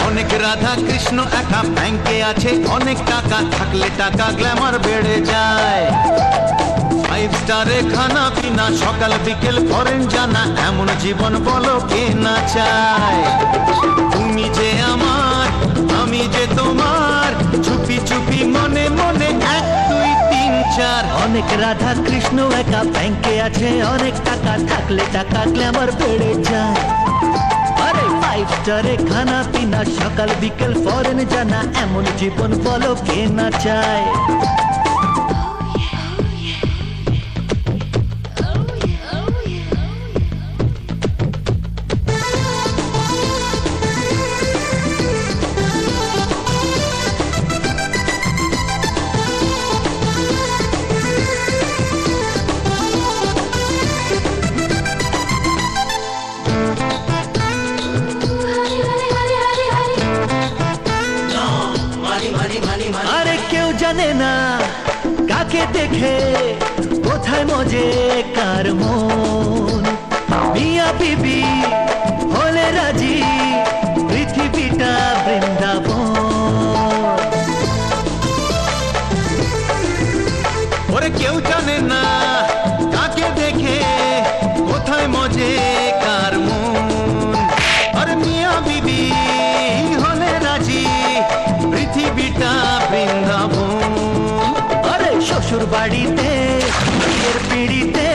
অনেক রাধা কৃষ্ণ একা ব্যাংকে আছে, অনেক টাকা থাকলে টাকা গ্ল্যামার বেড়ে যায়। 5 স্টারে খানা পিনা, সকাল বিকেল ফরেন জানা, এমন জীবন বলো কে না চায়। তুমি যে আমার, আমি যে তোমার, চুপি চুপি মনে মনে 1 2 3 4। অনেক রাধা কৃষ্ণ একা ব্যাংকে আছে, অনেক টাকা থাকলে টাকা গ্ল্যামার বেড়ে যায়। 5 স্টারে খানা পিনা, সকাল বিকেল ফরেন জানা, এমন জীবন বলো কে না চায়। আরে কেউ জানে না কাকে দেখে কোথায় মজে কার মন। মিয়া বিবি হলে রাজি, পৃথিবীটা বৃন্দাবন। ওরে কেউ জানে না কাকে দেখে কোথায় মজে কার মন। আরে মিয়া বিবি হলে রাজি, পৃথিবীটা বৃন্দাবন। আরে শ্বশুর বাড়িতে বিয়ের পিড়িতে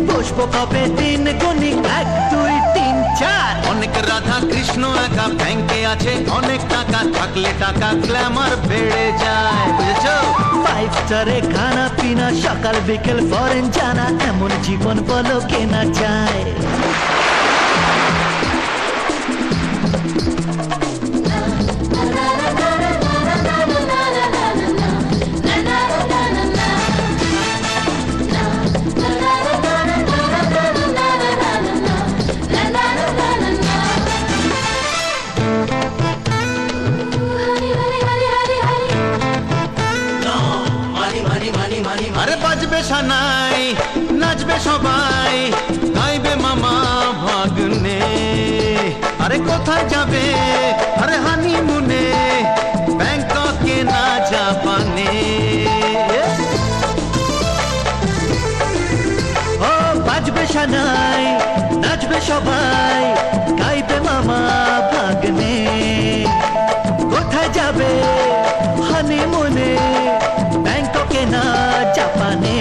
বসবো কবে দিন গুনি 1 2 3 4। অনেক রাধা কৃষ্ণ একা ব্যাংকে আছে, অনেক টাকা থাকলে টাকা গ্ল্যামার বেড়ে যায়। বুঝেছো? 5 স্টারে খানা পিনা, সকাল বিকেল ফরেন জানা, এমন জীবন বলো কে না চায়। আরে বাজবে সানাই, নাচবে সবাই, গাইবে মামা ভাগ্নে। আরে কোথায় যাবে আরে হানিমুনে, ব্যাংককে না জাপানে। ও বাজবে সানাই, নাচবে সবাই, গাইবে মামা ভাগ্নে। কোথায় যাবে হানিমুনে, ব্যাংককে না জাপানে।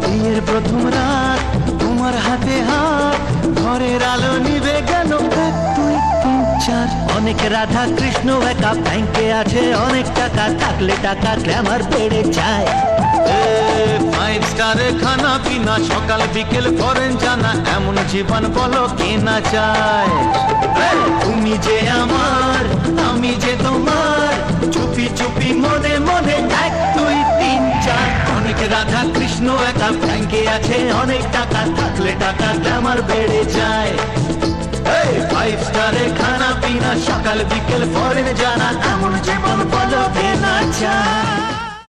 বিয়ের প্রথম রাত, তোমার হাতে হাত, ঘরের আলো নিভে গেল 1 2 3 4। অনেক রাধা কৃষ্ণ একা ব্যাংকে আছে, অনেক টাকা থাকলে টাকা গ্ল্যামার বেড়ে যায়। 5 স্টারে খানা পিনা, সকাল বিকেল ফরেন জানা, এমন জীবন বলো কে না চায়। তুমি যে আমার, আমি যে তোমার, চুপি চুপি মনে মনে 1 2 3 4। অনেক রাধা কৃষ্ণ একা ব্যাংকে আছে, অনেক টাকা থাকলে টাকা গ্ল্যামার বেড়ে যায়। 5 স্টারে খানা পিনা, সকাল বিকেল ফরেন জানা, এমন